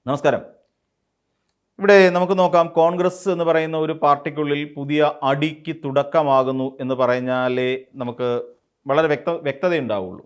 നമസ്കാരം. ഇവിടെ നമുക്ക് നോക്കാം, കോൺഗ്രസ് എന്ന് പറയുന്ന ഒരു പാർട്ടിക്കുള്ളിൽ പുതിയ അടിക്ക് തുടക്കമാകുന്നു എന്ന് പറഞ്ഞാലേ നമുക്ക് വളരെ വ്യക്തതയുണ്ടാവുള്ളൂ.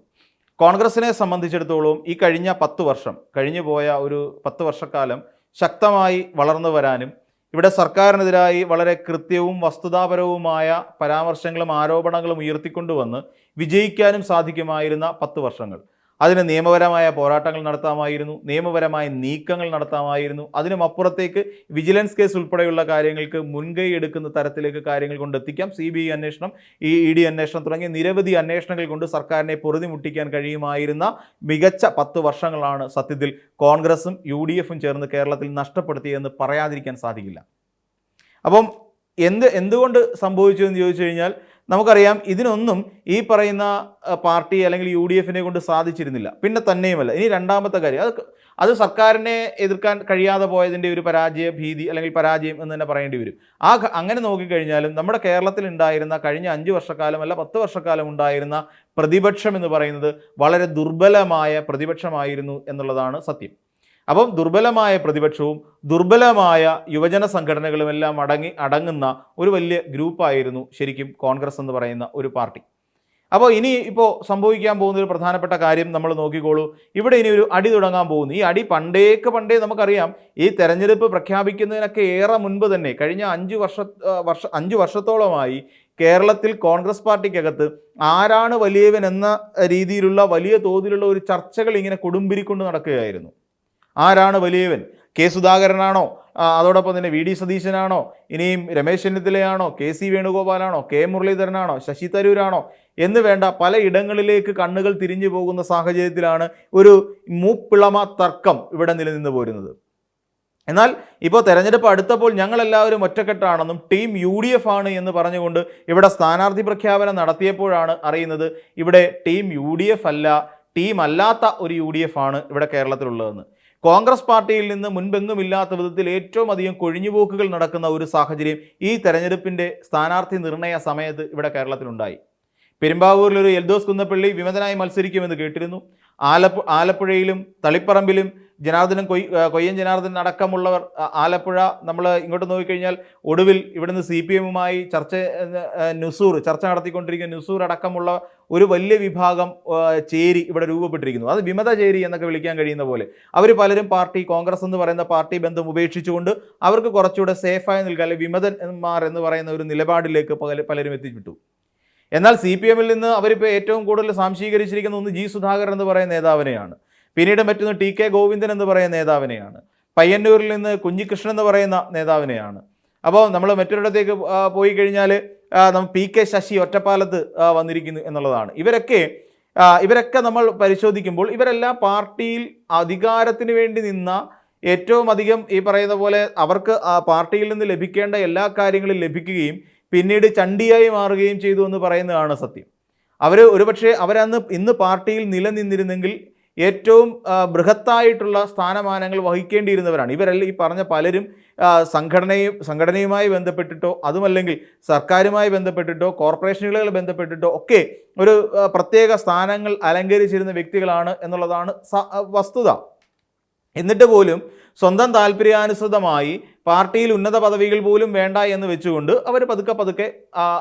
കോൺഗ്രസിനെ സംബന്ധിച്ചിടത്തോളം ഈ കഴിഞ്ഞ 10 വർഷം കഴിഞ്ഞു പോയ ഒരു 10 വർഷക്കാലം ശക്തമായി വളർന്നു വരാനും ഇവിടെ സർക്കാരിനെതിരായി വളരെ കൃത്യവും വസ്തുതാപരവുമായ പരാമർശങ്ങളും ആരോപണങ്ങളും ഉയർത്തിക്കൊണ്ടുവന്ന് വിജയിക്കാനും സാധിക്കുമായിരുന്ന 10 വർഷങ്ങൾ. അതിന് നിയമപരമായ പോരാട്ടങ്ങൾ നടത്താമായിരുന്നു, നിയമപരമായ നീക്കങ്ങൾ നടത്താമായിരുന്നു. അതിനുമപ്പുറത്തേക്ക് വിജിലൻസ് കേസ് ഉൾപ്പെടെയുള്ള കാര്യങ്ങൾക്ക് മുൻകൈ എടുക്കുന്ന തരത്തിലേക്ക് കാര്യങ്ങൾ കൊണ്ടെത്തിക്കാം. CBI അന്വേഷണം, ED അന്വേഷണം തുടങ്ങിയ നിരവധി അന്വേഷണങ്ങൾ കൊണ്ട് സർക്കാരിനെ പൊറുതിമുട്ടിക്കാൻ കഴിയുമായിരുന്ന മികച്ച 10 വർഷങ്ങളാണ് സത്യത്തിൽ കോൺഗ്രസും UDFും ചേർന്ന് കേരളത്തിൽ നഷ്ടപ്പെടുത്തിയെന്ന് പറയാതിരിക്കാൻ സാധിക്കില്ല. അപ്പം എന്തുകൊണ്ട് സംഭവിച്ചു എന്ന് ചോദിച്ചു കഴിഞ്ഞാൽ നമുക്കറിയാം, ഇതിനൊന്നും ഈ പറയുന്ന പാർട്ടി അല്ലെങ്കിൽ UDFിനെ കൊണ്ട് സാധിച്ചിരുന്നില്ല. പിന്നെ തന്നെയുമല്ല, ഇനി രണ്ടാമത്തെ കാര്യം, അത് സർക്കാരിനെ എതിർക്കാൻ കഴിയാതെ പോയതിൻ്റെ ഒരു ഭീതി അല്ലെങ്കിൽ പരാജയം എന്ന് തന്നെ പറയേണ്ടി വരും. അങ്ങനെ നോക്കിക്കഴിഞ്ഞാലും നമ്മുടെ കേരളത്തിൽ ഉണ്ടായിരുന്ന കഴിഞ്ഞ 5 വർഷക്കാലം അല്ല 10 വർഷക്കാലം ഉണ്ടായിരുന്ന പ്രതിപക്ഷം എന്ന് പറയുന്നത് വളരെ ദുർബലമായ പ്രതിപക്ഷമായിരുന്നു എന്നുള്ളതാണ് സത്യം. അപ്പം ദുർബലമായ പ്രതിപക്ഷവും ദുർബലമായ യുവജന സംഘടനകളുമെല്ലാം അടങ്ങുന്ന ഒരു വലിയ ഗ്രൂപ്പായിരുന്നു ശരിക്കും കോൺഗ്രസ് എന്ന് പറയുന്ന ഒരു പാർട്ടി. അപ്പോൾ ഇപ്പോൾ സംഭവിക്കാൻ പോകുന്ന ഒരു പ്രധാനപ്പെട്ട കാര്യം നമ്മൾ നോക്കിക്കോളൂ. ഇവിടെ ഇനി ഒരു അടി തുടങ്ങാൻ പോകുന്നു. ഈ അടി പണ്ടേ നമുക്കറിയാം. ഈ തെരഞ്ഞെടുപ്പ് പ്രഖ്യാപിക്കുന്നതിനൊക്കെ ഏറെ മുൻപ് തന്നെ കഴിഞ്ഞ 5 വർഷത്തോളമായി കേരളത്തിൽ കോൺഗ്രസ് പാർട്ടിക്കകത്ത് ആരാണ് വലിയവൻ എന്ന രീതിയിലുള്ള വലിയ തോതിലുള്ള ഒരു ചർച്ചകൾ ഇങ്ങനെ കൊടുമ്പിരിക്കൊണ്ട് നടക്കുകയായിരുന്നു. ആരാണ് വലിയവൻ? കെ സുധാകരനാണോ? അതോടൊപ്പം തന്നെ VD സതീശനാണോ? ഇനിയും രമേശ് ചെന്നിത്തലയാണോ? KC വേണുഗോപാലാണോ? K മുരളീധരനാണോ? ശശി തരൂരാണോ? എന്ന് വേണ്ട പല ഇടങ്ങളിലേക്ക് കണ്ണുകൾ തിരിഞ്ഞു പോകുന്ന സാഹചര്യത്തിലാണ് ഒരു മൂപ്പിളമ തർക്കം ഇവിടെ നിലനിന്ന് പോരുന്നത്. എന്നാൽ ഇപ്പോൾ തെരഞ്ഞെടുപ്പ് അടുത്തപ്പോൾ ഞങ്ങളെല്ലാവരും ഒറ്റക്കെട്ടാണെന്നും ടീം UDF ആണ് എന്ന് പറഞ്ഞുകൊണ്ട് ഇവിടെ സ്ഥാനാർത്ഥി പ്രഖ്യാപനം നടത്തിയപ്പോഴാണ് അറിയുന്നത് ഇവിടെ ടീം UDF അല്ല, ടീം അല്ലാത്ത ഒരു UDF ആണ് ഇവിടെ കേരളത്തിലുള്ളതെന്ന്. കോൺഗ്രസ് പാർട്ടിയിൽ നിന്ന് മുൻപെങ്ങുമില്ലാത്ത വിധത്തിൽ ഏറ്റവും അധികം കൊഴിഞ്ഞുപോക്കുകൾ നടക്കുന്ന ഒരു സാഹചര്യം ഈ തെരഞ്ഞെടുപ്പിൻ്റെ സ്ഥാനാർത്ഥി നിർണയ സമയത്ത് ഇവിടെ കേരളത്തിലുണ്ടായി. പെരുമ്പാവൂരിലൊരു എൽദോസ് കുന്നപ്പള്ളി വിമതനായി മത്സരിക്കുമെന്ന് കേട്ടിരുന്നു. ആലപ്പുഴയിലും തളിപ്പറമ്പിലും കൊയ്യൻ ജനാർദ്ദൻ അടക്കമുള്ളവർ, ആലപ്പുഴ നമ്മൾ ഇങ്ങോട്ട് നോക്കിക്കഴിഞ്ഞാൽ ഒടുവിൽ ഇവിടുന്ന് CPMുമായി ചർച്ച നടത്തിക്കൊണ്ടിരിക്കുന്ന നുസൂർ അടക്കമുള്ള ഒരു വലിയ വിഭാഗം ചേരി ഇവിടെ രൂപപ്പെട്ടിരിക്കുന്നു. അത് വിമത ചേരി എന്നൊക്കെ വിളിക്കാൻ കഴിയുന്ന പോലെ അവർ പലരും കോൺഗ്രസ് എന്ന് പറയുന്ന പാർട്ടി ബന്ധം ഉപേക്ഷിച്ചുകൊണ്ട് അവർക്ക് കുറച്ചുകൂടെ സേഫായി നിൽക്കുക, അല്ലെങ്കിൽ വിമതന്മാർ എന്ന് പറയുന്ന ഒരു നിലപാടിലേക്ക് പലരും എത്തിപ്പെട്ടു. എന്നാൽ CPMൽ നിന്ന് അവരിപ്പോൾ ഏറ്റവും കൂടുതൽ സാംശീകരിച്ചിരിക്കുന്ന ഒന്ന് G സുധാകരൻ എന്ന് പറയുന്ന നേതാവിനെയാണ്. പിന്നീട് മറ്റൊന്ന് TK ഗോവിന്ദൻ എന്ന് പറയുന്ന നേതാവിനെയാണ്. പയ്യന്നൂരിൽ നിന്ന് കുഞ്ഞികൃഷ്ണൻ എന്ന് പറയുന്ന നേതാവിനെയാണ്. അപ്പോൾ നമ്മൾ മറ്റൊരിടത്തേക്ക് പോയി കഴിഞ്ഞാൽ PK ശശി ഒറ്റപ്പാലത്ത് വന്നിരിക്കുന്നു എന്നുള്ളതാണ്. ഇവരൊക്കെ നമ്മൾ പരിശോധിക്കുമ്പോൾ ഇവരെല്ലാം പാർട്ടിയിൽ അധികാരത്തിന് വേണ്ടി നിന്ന ഏറ്റവും അധികം ഈ പറയുന്ന പോലെ അവർക്ക് പാർട്ടിയിൽ നിന്ന് ലഭിക്കേണ്ട എല്ലാ കാര്യങ്ങളും ലഭിക്കുകയും പിന്നീട് ചണ്ടിയായി മാറുകയും ചെയ്തു എന്ന് പറയുന്നതാണ് സത്യം. ഒരുപക്ഷെ ഇന്ന് പാർട്ടിയിൽ നിലനിന്നിരുന്നെങ്കിൽ ഏറ്റവും ബൃഹത്തായിട്ടുള്ള സ്ഥാനമാനങ്ങൾ വഹിക്കേണ്ടിയിരുന്നവരാണ് ഇവരെല്ലാം. ഈ പറഞ്ഞ പലരും സംഘടനയുമായി ബന്ധപ്പെട്ടിട്ടോ അതുമല്ലെങ്കിൽ സർക്കാരുമായി ബന്ധപ്പെട്ടിട്ടോ കോർപ്പറേഷനുകളിൽ ബന്ധപ്പെട്ടിട്ടോ ഒക്കെ ഒരു പ്രത്യേക സ്ഥാനങ്ങൾ അലങ്കരിച്ചിരുന്ന വ്യക്തികളാണ് എന്നുള്ളതാണ് വസ്തുത. എന്നിട്ട് പോലും സ്വന്തം താല്പര്യാനുസൃതമായി പാർട്ടിയിൽ ഉന്നത പദവികൾ പോലും വേണ്ട എന്ന് വെച്ചുകൊണ്ട് അവർ പതുക്കെ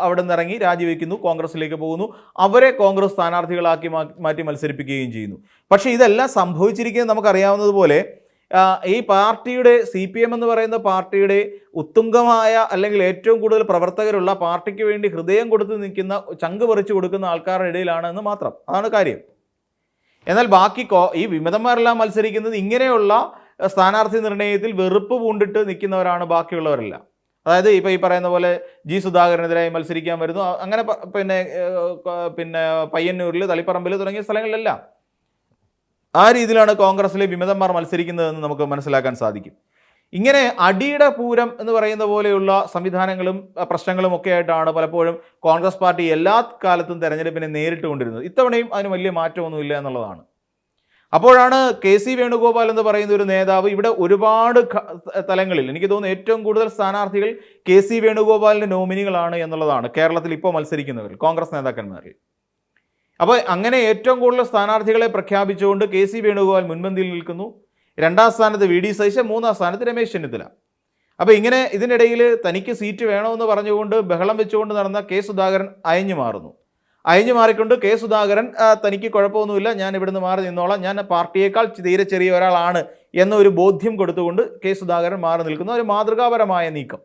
അവിടെ നിന്ന് ഇറങ്ങി രാജിവെക്കുന്നു, കോൺഗ്രസിലേക്ക് പോകുന്നു. അവരെ കോൺഗ്രസ് സ്ഥാനാർത്ഥികളാക്കി മാറ്റി മത്സരിപ്പിക്കുകയും ചെയ്യുന്നു. പക്ഷേ ഇതെല്ലാം സംഭവിച്ചിരിക്കുന്നത് നമുക്കറിയാവുന്നതുപോലെ ഈ പാർട്ടിയുടെ CPM എന്ന് പറയുന്ന പാർട്ടിയുടെ ഉത്തുംഗമായ അല്ലെങ്കിൽ ഏറ്റവും കൂടുതൽ പ്രവർത്തകരുള്ള, പാർട്ടിക്ക് വേണ്ടി ഹൃദയം കൊടുത്ത് നിൽക്കുന്ന, ചങ്ക് പറിച്ചു കൊടുക്കുന്ന ആൾക്കാരുടെ ഇടയിലാണെന്ന് മാത്രം. അതാണ് കാര്യം. എന്നാൽ ബാക്കി ഈ വിമതന്മാരെല്ലാം മത്സരിക്കുന്നത് ഇങ്ങനെയുള്ള സ്ഥാനാർത്ഥി നിർണയത്തിൽ വെറുപ്പ് പൂണ്ടിട്ട് നിൽക്കുന്നവരാണ് ബാക്കിയുള്ളവരെല്ലാം. അതായത് ഇപ്പോൾ ഈ പറയുന്ന പോലെ G സുധാകരനെതിരായി മത്സരിക്കാൻ വരുന്നു. അങ്ങനെ പിന്നെ പയ്യന്നൂരിൽ, തളിപ്പറമ്പിൽ തുടങ്ങിയ സ്ഥലങ്ങളിലെല്ലാം ആ രീതിയിലാണ് കോൺഗ്രസിലെ വിമതന്മാർ മത്സരിക്കുന്നതെന്ന് നമുക്ക് മനസ്സിലാക്കാൻ സാധിക്കും. ഇങ്ങനെ അടിയുടെ പൂരം എന്ന് പറയുന്ന പോലെയുള്ള സംവിധാനങ്ങളും പ്രശ്നങ്ങളും ഒക്കെ ആയിട്ടാണ് പലപ്പോഴും കോൺഗ്രസ് പാർട്ടി എല്ലാ കാലത്തും തെരഞ്ഞെടുപ്പിനെ നേരിട്ട് കൊണ്ടിരുന്നത്. ഇത്തവണയും അതിന് വലിയ മാറ്റമൊന്നുമില്ല എന്നുള്ളതാണ്. അപ്പോഴാണ് KC വേണുഗോപാൽ എന്ന് പറയുന്ന ഒരു നേതാവ് ഇവിടെ ഒരുപാട് തലങ്ങളിൽ, എനിക്ക് തോന്നുന്നു ഏറ്റവും കൂടുതൽ സ്ഥാനാർത്ഥികൾ KC വേണുഗോപാലിൻ്റെ നോമിനികളാണ് എന്നുള്ളതാണ് കേരളത്തിൽ ഇപ്പോൾ മത്സരിക്കുന്നവർ, കോൺഗ്രസ് നേതാക്കന്മാരിൽ. അപ്പോൾ അങ്ങനെ ഏറ്റവും കൂടുതൽ സ്ഥാനാർത്ഥികളെ പ്രഖ്യാപിച്ചുകൊണ്ട് KC വേണുഗോപാൽ മുൻപന്തിയിൽ നിൽക്കുന്നു. 2ാം സ്ഥാനത്ത് വി.ഡി. സതീശൻ, 3ാം സ്ഥാനത്ത് രമേശ് ചെന്നിത്തല. അപ്പോൾ ഇങ്ങനെ ഇതിനിടയിൽ തനിക്ക് സീറ്റ് വേണമെന്ന് പറഞ്ഞുകൊണ്ട് ബഹളം വെച്ചുകൊണ്ട് നടന്ന കെ സുധാകരൻ അയഞ്ഞു മാറുന്നു. അയഞ്ഞു മാറിക്കൊണ്ട് കെ സുധാകരൻ തനിക്ക് കുഴപ്പമൊന്നുമില്ല, ഞാൻ ഇവിടുന്ന് മാറി നിന്നോളാം, ഞാൻ പാർട്ടിയേക്കാൾ തീരെ ചെറിയ ഒരാളാണ് എന്നൊരു ബോധ്യം കൊടുത്തുകൊണ്ട് കെ സുധാകരൻ മാറി നിൽക്കുന്ന ഒരു മാതൃകാപരമായ നീക്കം.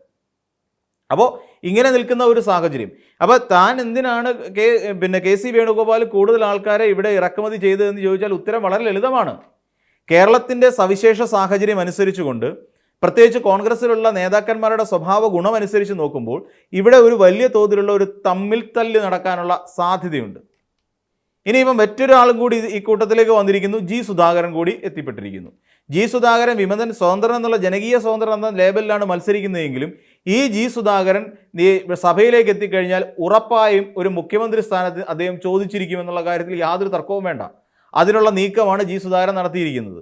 അപ്പോൾ ഇങ്ങനെ നിൽക്കുന്ന ഒരു സാഹചര്യം. അപ്പോൾ താൻ എന്തിനാണ് കെ സി വേണുഗോപാൽ കൂടുതൽ ആൾക്കാരെ ഇവിടെ ഇറക്കുമതി ചെയ്തതെന്ന് ചോദിച്ചാൽ ഉത്തരം വളരെ ലളിതമാണ്. കേരളത്തിൻ്റെ സവിശേഷ സാഹചര്യം അനുസരിച്ചുകൊണ്ട്, പ്രത്യേകിച്ച് കോൺഗ്രസ്സിലുള്ള നേതാക്കന്മാരുടെ സ്വഭാവ ഗുണമനുസരിച്ച് നോക്കുമ്പോൾ ഇവിടെ ഒരു വലിയ തോതിലുള്ള ഒരു തമ്മിൽ തല്ല് നടക്കാനുള്ള സാധ്യതയുണ്ട്. ഇനിയിപ്പം മറ്റൊരാളും കൂടി ഈ കൂട്ടത്തിലേക്ക് വന്നിരിക്കുന്നു. ജി സുധാകരൻ കൂടി എത്തിപ്പെട്ടിരിക്കുന്നു. ജി സുധാകരൻ വിമതൻ, സ്വതന്ത്രൻ എന്നുള്ള ജനകീയ സ്വതന്ത്രൻ എന്ന ലേബലിലാണ് മത്സരിക്കുന്നതെങ്കിലും ഈ ജി സുധാകരൻ സഭയിലേക്ക് എത്തിക്കഴിഞ്ഞാൽ ഉറപ്പായും ഒരു മുഖ്യമന്ത്രി സ്ഥാനത്ത് അദ്ദേഹം ചോദിച്ചിരിക്കുമെന്നുള്ള കാര്യത്തിൽ യാതൊരു തർക്കവും വേണ്ട. അതിനുള്ള നീക്കമാണ് ജി സുധാകരൻ നടത്തിയിരിക്കുന്നത്.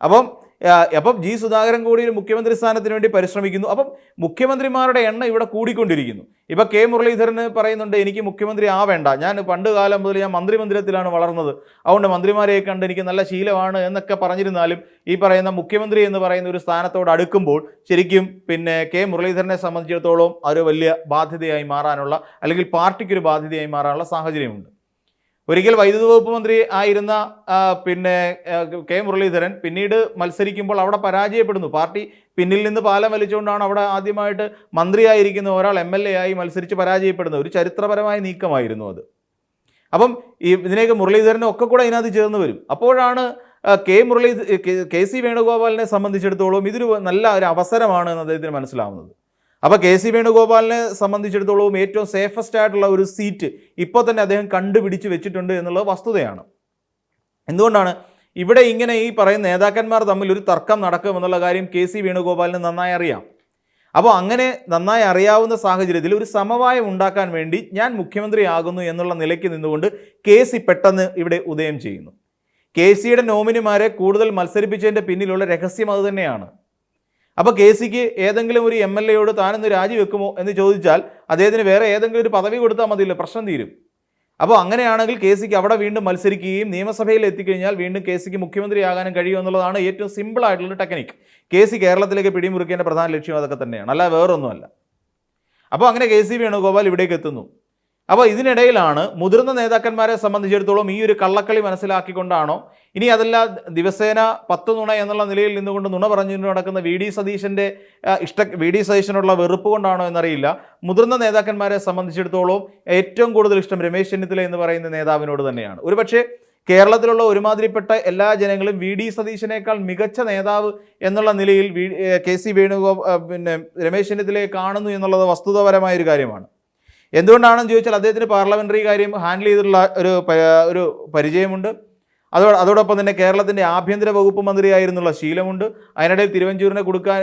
അപ്പം ജി സുധാകരൻ കൂടി ഒരു മുഖ്യമന്ത്രി സ്ഥാനത്തിന് വേണ്ടി പരിശ്രമിക്കുന്നു. അപ്പം മുഖ്യമന്ത്രിമാരുടെ എണ്ണം ഇവിടെ കൂടിക്കൊണ്ടിരിക്കുന്നു. ഇപ്പം കെ മുരളീധരന് പറയുന്നുണ്ട്, എനിക്ക് മുഖ്യമന്ത്രി ആവേണ്ട, ഞാൻ പണ്ട് കാലം മുതൽ ഞാൻ മന്ത്രിമന്ദിരത്തിലാണ് വളർന്നത്, അതുകൊണ്ട് മന്ത്രിമാരെ കണ്ട് എനിക്ക് നല്ല ശീലമാണ് എന്നൊക്കെ പറഞ്ഞിരുന്നാലും ഈ പറയുന്ന മുഖ്യമന്ത്രി എന്ന് പറയുന്ന ഒരു സ്ഥാനത്തോട് അടുക്കുമ്പോൾ ശരിക്കും കെ മുരളീധരനെ സംബന്ധിച്ചിടത്തോളം ഒരു വലിയ ബാധ്യതയായി മാറാനുള്ള, അല്ലെങ്കിൽ പാർട്ടിക്കൊരു ബാധ്യതയായി മാറാനുള്ള സാഹചര്യമുണ്ട്. ഒരിക്കൽ വൈദ്യുതി വകുപ്പ് മന്ത്രി ആയിരുന്ന കെ മുരളീധരൻ പിന്നീട് മത്സരിക്കുമ്പോൾ അവിടെ പരാജയപ്പെടുന്നു. പാർട്ടി പിന്നിൽ നിന്ന് പാലം വലിച്ചുകൊണ്ടാണ് അവിടെ ആദ്യമായിട്ട് മന്ത്രിയായിരിക്കുന്ന ഒരാൾ MLA ആയി മത്സരിച്ച് പരാജയപ്പെടുന്നത്. ഒരു ചരിത്രപരമായ നീക്കമായിരുന്നു അത്. അപ്പം ഇതിനേക്ക് മുരളീധരനും ഒക്കെ കൂടെ ഇതിനകത്ത് ചേർന്ന് വരും. അപ്പോഴാണ് കെ സി വേണുഗോപാലിനെ സംബന്ധിച്ചിടത്തോളം ഇതൊരു നല്ല ഒരു അവസരമാണ് എന്ന് അദ്ദേഹത്തിന് മനസ്സിലാവുന്നത്. അപ്പോൾ കെ സി വേണുഗോപാലിനെ സംബന്ധിച്ചിടത്തോളം ഏറ്റവും സേഫസ്റ്റ് ആയിട്ടുള്ള ഒരു സീറ്റ് ഇപ്പോൾ തന്നെ അദ്ദേഹം കണ്ടുപിടിച്ച് വെച്ചിട്ടുണ്ട് എന്നുള്ളത് വസ്തുതയാണ്. എന്തുകൊണ്ടാണ് ഇവിടെ ഇങ്ങനെ ഈ പറയുന്ന നേതാക്കന്മാർ തമ്മിൽ ഒരു തർക്കം നടക്കുമെന്നുള്ള കാര്യം കെ സി വേണുഗോപാലിന് നന്നായി അറിയാം. അപ്പോൾ അങ്ങനെ നന്നായി അറിയാവുന്ന സാഹചര്യത്തിൽ ഒരു സമവായം ഉണ്ടാക്കാൻ വേണ്ടി ഞാൻ മുഖ്യമന്ത്രിയാകുന്നു എന്നുള്ള നിലയ്ക്ക് നിന്നുകൊണ്ട് കെ സി പെട്ടെന്ന് ഇവിടെ ഉദയം ചെയ്യുന്നു. കെ സിയുടെ നോമിനിമാരെ കൂടുതൽ മത്സരിപ്പിച്ചതിൻ്റെ പിന്നിലുള്ള രഹസ്യം അതുതന്നെയാണ്. അപ്പോൾ കെ സിക്ക് ഏതെങ്കിലും ഒരു MLA താനൊന്ന് രാജിവെക്കുമോ എന്ന് ചോദിച്ചാൽ അദ്ദേഹത്തിന് വേറെ ഏതെങ്കിലും ഒരു പദവി കൊടുത്താൽ മതിയല്ലോ, പ്രശ്നം തീരും. അപ്പോൾ അങ്ങനെയാണെങ്കിൽ കെ സിക്ക് അവിടെ വീണ്ടും മത്സരിക്കുകയും നിയമസഭയിൽ എത്തിക്കഴിഞ്ഞാൽ വീണ്ടും കെ സിക്ക് മുഖ്യമന്ത്രിയാകാനും കഴിയുമെന്നുള്ളതാണ് ഏറ്റവും സിമ്പിളായിട്ടുള്ള ടെക്നിക്ക്. കെ സി കേരളത്തിലേക്ക് പിടിമുറുക്കേണ്ട പ്രധാന ലക്ഷ്യം അതൊക്കെ തന്നെയാണ്, അല്ല വേറൊന്നുമല്ല. അപ്പോൾ അങ്ങനെ കെ സി വേണുഗോപാൽ ഇവിടേക്ക് എത്തുന്നു. അപ്പോൾ ഇതിനിടയിലാണ് മുതിർന്ന നേതാക്കന്മാരെ സംബന്ധിച്ചിടത്തോളം ഈ ഒരു കള്ളക്കളി മനസ്സിലാക്കിക്കൊണ്ടാണോ, ഇനി അതല്ല ദിവസേന 10 നുണ എന്നുള്ള നിലയിൽ നിന്നുകൊണ്ട് നുണ പറഞ്ഞുകൊണ്ട് നടക്കുന്ന വി.ഡി. സതീശനുള്ള വെറുപ്പ് കൊണ്ടാണോ എന്നറിയില്ല, മുതിർന്ന നേതാക്കന്മാരെ സംബന്ധിച്ചിടത്തോളം ഏറ്റവും കൂടുതൽ ഇഷ്ടം രമേശ് ചെന്നിത്തല എന്ന് പറയുന്ന നേതാവിനോട് തന്നെയാണ്. ഒരുപക്ഷെ കേരളത്തിലുള്ള ഒരുമാതിരിപ്പെട്ട എല്ലാ ജനങ്ങളും വി.ഡി. സതീശനേക്കാൾ മികച്ച നേതാവ് എന്നുള്ള നിലയിൽ കെ സി വേണുഗോപാൽ രമേശ് ചെന്നിത്തലയെ കാണുന്നു എന്നുള്ളത് വസ്തുതാപരമായൊരു കാര്യമാണ്. എന്തുകൊണ്ടാണെന്ന് ചോദിച്ചാൽ അദ്ദേഹത്തിന് പാർലമെൻ്ററി കാര്യം ഹാൻഡിൽ ചെയ്തിട്ടുള്ള ഒരു പരിചയമുണ്ട്. അതോടൊപ്പം തന്നെ കേരളത്തിൻ്റെ ആഭ്യന്തര വകുപ്പ് മന്ത്രിയായിരുന്നുള്ള ശീലമുണ്ട്. അതിനിടയിൽ തിരുവഞ്ചൂരിനെ കൊടുക്കാൻ,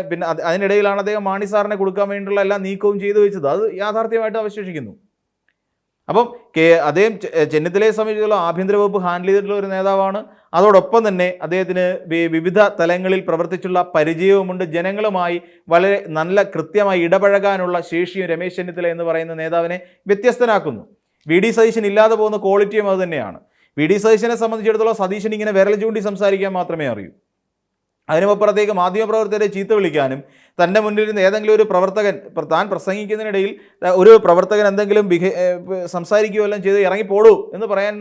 അതിനിടയിലാണ് അദ്ദേഹം മാണി സാറിനെ കൊടുക്കാൻ വേണ്ടിയിട്ടുള്ള എല്ലാ നീക്കവും ചെയ്തു വെച്ചത്. അത് യാഥാർത്ഥ്യമായിട്ട് അവശേഷിക്കുന്നു. അപ്പം അദ്ദേഹം ചെന്നിത്തലയെ സംബന്ധിച്ചിടത്തോളം ആഭ്യന്തര വകുപ്പ് ഹാൻഡിൽ ചെയ്തിട്ടുള്ള ഒരു നേതാവാണ്. അതോടൊപ്പം തന്നെ അദ്ദേഹത്തിന് വിവിധ തലങ്ങളിൽ പ്രവർത്തിച്ചുള്ള പരിചയവുമുണ്ട്. ജനങ്ങളുമായി വളരെ നല്ല കൃത്യമായി ഇടപഴകാനുള്ള ശേഷിയും രമേശ് ചെന്നിത്തല എന്ന് പറയുന്ന നേതാവിനെ വ്യത്യസ്തനാക്കുന്നു. വി.ഡി. സതീശൻ ഇല്ലാതെ പോകുന്ന ക്വാളിറ്റിയും അത് തന്നെയാണ്. വി.ഡി. സതീശനെ സംബന്ധിച്ചിടത്തോളം സതീശൻ ഇങ്ങനെ വിരൽ ചൂണ്ടി സംസാരിക്കാൻ മാത്രമേ അറിയൂ. അതിനുമപ്പുറത്തേക്ക് മാധ്യമപ്രവർത്തകരെ ചീത്ത വിളിക്കാനും, തൻ്റെ മുന്നിലിരുന്ന് ഏതെങ്കിലും ഒരു പ്രവർത്തകൻ താൻ പ്രസംഗിക്കുന്നതിനിടയിൽ ഒരു പ്രവർത്തകൻ എന്തെങ്കിലും സംസാരിക്കുകയോ എല്ലാം ചെയ്ത് ഇറങ്ങിപ്പോടൂ എന്ന് പറയാൻ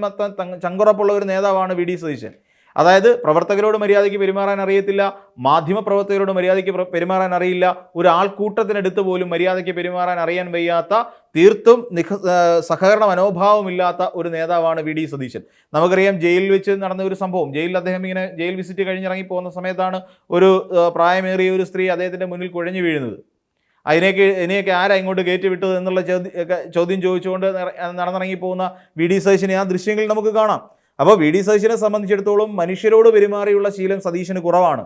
ചങ്കുറപ്പുള്ള ഒരു നേതാവാണ് വി.ഡി. സതീശൻ. അതായത് പ്രവർത്തകരോട് മര്യാദയ്ക്ക് പെരുമാറാൻ അറിയത്തില്ല, മാധ്യമപ്രവർത്തകരോട് മര്യാദയ്ക്ക് പെരുമാറാൻ അറിയില്ല, ഒരു ആൾക്കൂട്ടത്തിനടുത്ത് പോലും മര്യാദയ്ക്ക് പെരുമാറാൻ അറിയാൻ വയ്യാത്ത, തീർത്തും സഹകരണ മനോഭാവമില്ലാത്ത ഒരു നേതാവാണ് വി.ഡി. സതീശൻ. നമുക്കറിയാം ജയിലിൽ വെച്ച് നടന്ന ഒരു സംഭവം. അദ്ദേഹം ഇങ്ങനെ ജയിൽ വിസിറ്റ് കഴിഞ്ഞിറങ്ങി പോകുന്ന സമയത്താണ് ഒരു പ്രായമേറിയ ഒരു സ്ത്രീ അദ്ദേഹത്തിൻ്റെ മുന്നിൽ കുഴഞ്ഞു വീഴുന്നത്. ഇതിനെയൊക്കെ ആരാ ഇങ്ങോട്ട് കയറ്റി വിട്ടത് എന്നുള്ള ചോദ്യം ചോദിച്ചുകൊണ്ട് നടന്നിറങ്ങി പോകുന്ന വി.ഡി. സതീശനെ ആ ദൃശ്യങ്ങളിൽ നമുക്ക് കാണാം. അപ്പോൾ വി.ഡി. സതീശനെ സംബന്ധിച്ചിടത്തോളം മനുഷ്യരോട് പെരുമാറിയുള്ള ശീലം സതീശന് കുറവാണ്.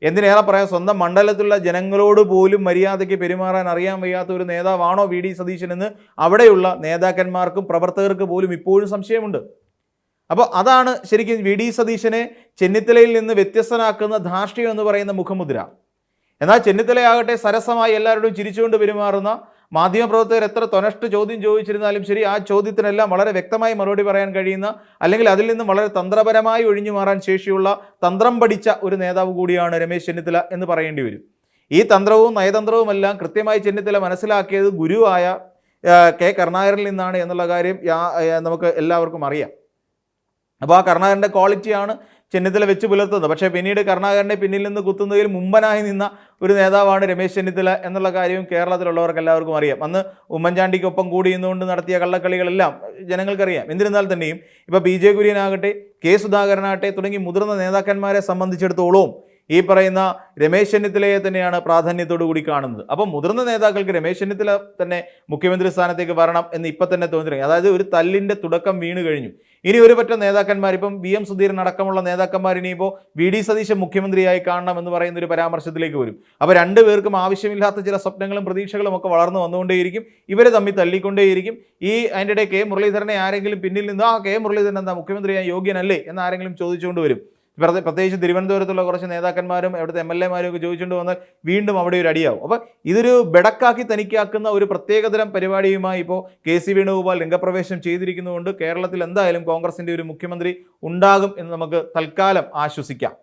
എന്തിനേറെ പറയാം, സ്വന്തം മണ്ഡലത്തിലുള്ള ജനങ്ങളോട് പോലും മര്യാദയ്ക്ക് പെരുമാറാൻ അറിയാൻ വയ്യാത്ത ഒരു നേതാവാണോ വി.ഡി. സതീശൻ എന്ന് അവിടെയുള്ള നേതാക്കന്മാർക്കും പ്രവർത്തകർക്ക് പോലും ഇപ്പോഴും സംശയമുണ്ട്. അപ്പോൾ അതാണ് ശരിക്കും വി.ഡി. സതീശനെ ചെന്നിത്തലയിൽ നിന്ന് വ്യത്യസ്തനാക്കുന്ന ധാർഷ്ട്യം എന്ന് പറയുന്ന മുഖമുദ്ര. എന്നാൽ ചെന്നിത്തലയാകട്ടെ സരസമായി എല്ലാവരോടും ചിരിച്ചുകൊണ്ട് പെരുമാറുന്ന, മാധ്യമപ്രവർത്തകർ എത്ര തൊനഷ്ട് ചോദ്യം ചോദിച്ചിരുന്നാലും ശരി, ആ ചോദ്യത്തിനെല്ലാം വളരെ വ്യക്തമായി മറുപടി പറയാൻ കഴിയുന്ന, അല്ലെങ്കിൽ അതിൽ നിന്നും വളരെ തന്ത്രപരമായി ഒഴിഞ്ഞു മാറാൻ ശേഷിയുള്ള തന്ത്രം പഠിച്ച ഒരു നേതാവ് കൂടിയാണ് രമേശ് ചെന്നിത്തല എന്ന് പറയേണ്ടി വരും. ഈ തന്ത്രവും നയതന്ത്രവുമെല്ലാം കൃത്യമായി ചെന്നിത്തല മനസ്സിലാക്കിയത് ഗുരുവായ കെ കരുണാകരനിൽ നിന്നാണ് എന്നുള്ള കാര്യം നമുക്ക് എല്ലാവർക്കും അറിയാം. അപ്പോൾ ആ കരുണാകരൻ്റെ ക്വാളിറ്റിയാണ് ചെന്നിത്തല വെച്ച് പുലർത്തുന്നത്. പക്ഷേ പിന്നീട് കരുണാകരനെ പിന്നിൽ നിന്ന് കുത്തുന്നതിൽ മുമ്പനായി നിന്ന ഒരു നേതാവാണ് രമേശ് ചെന്നിത്തല എന്നുള്ള കാര്യവും കേരളത്തിലുള്ളവർക്ക് എല്ലാവർക്കും അറിയാം. അന്ന് ഉമ്മൻചാണ്ടിക്കൊപ്പം കൂടി നിന്നുകൊണ്ട് നടത്തിയ കള്ളക്കളികളെല്ലാം ജനങ്ങൾക്കറിയാം. എന്നിരുന്നാൽ തന്നെയും ഇപ്പോൾ പി ജെ കുര്യനാകട്ടെ, കെ സുധാകരനാകട്ടെ തുടങ്ങി മുതിർന്ന നേതാക്കന്മാരെ സംബന്ധിച്ചിടത്തോളം ഈ പറയുന്ന രമേശ് ചെന്നിത്തലയെ തന്നെയാണ് പ്രാധാന്യത്തോടു കൂടി കാണുന്നത്. അപ്പം മുതിർന്ന നേതാക്കൾക്ക് രമേശ് ചെന്നിത്തല തന്നെ മുഖ്യമന്ത്രി സ്ഥാനത്തേക്ക് വരണം എന്ന് ഇപ്പം തന്നെ തോന്നി. അതായത് ഒരു തല്ലിൻ്റെ തുടക്കം വീണ് കഴിഞ്ഞു. ഇനി ഒരു പറ്റം നേതാക്കന്മാർ, ഇപ്പം വി എം സുധീരൻ അടക്കമുള്ള നേതാക്കന്മാർ ഇനിയിപ്പോൾ വി ഡി സതീശൻ മുഖ്യമന്ത്രിയായി കാണണം എന്ന് പറയുന്ന ഒരു പരാമർശത്തിലേക്ക് വരും. അപ്പോൾ രണ്ടുപേർക്കും ആവശ്യമില്ലാത്ത ചില സ്വപ്നങ്ങളും പ്രതീക്ഷകളും ഒക്കെ വളർന്നു വന്നുകൊണ്ടേയിരിക്കും. ഇവരെ തമ്മിൽ തല്ലിക്കൊണ്ടേയിരിക്കും. അതിൻ്റെ ഇടയിൽ കെ മുരളീധരനെ ആരെങ്കിലും പിന്നിൽ നിന്ന് കെ മുരളീധരൻ എന്താ മുഖ്യമന്ത്രിയായി യോഗ്യനല്ലേ എന്ന് ആരെങ്കിലും ചോദിച്ചുകൊണ്ട് വരും. പ്രത്യേകിച്ച് തിരുവനന്തപുരത്തുള്ള കുറച്ച് നേതാക്കന്മാരും അവിടുത്തെ എം എൽ എമാരും ഒക്കെ ചോദിച്ചുകൊണ്ട് വന്നാൽ വീണ്ടും അവിടെ ഒരു അടിയാവും. അപ്പോൾ ഇതൊരു ബെടക്കാക്കി തനിക്കാക്കുന്ന ഒരു പ്രത്യേകതരം പരിപാടിയുമായി ഇപ്പോൾ കെ സി വേണുഗോപാൽ രംഗപ്രവേശനം ചെയ്തിരിക്കുന്നതുകൊണ്ട് കേരളത്തിൽ എന്തായാലും കോൺഗ്രസിൻ്റെ ഒരു മുഖ്യമന്ത്രി ഉണ്ടാകും എന്ന് നമുക്ക് തൽക്കാലം ആശ്വസിക്കാം.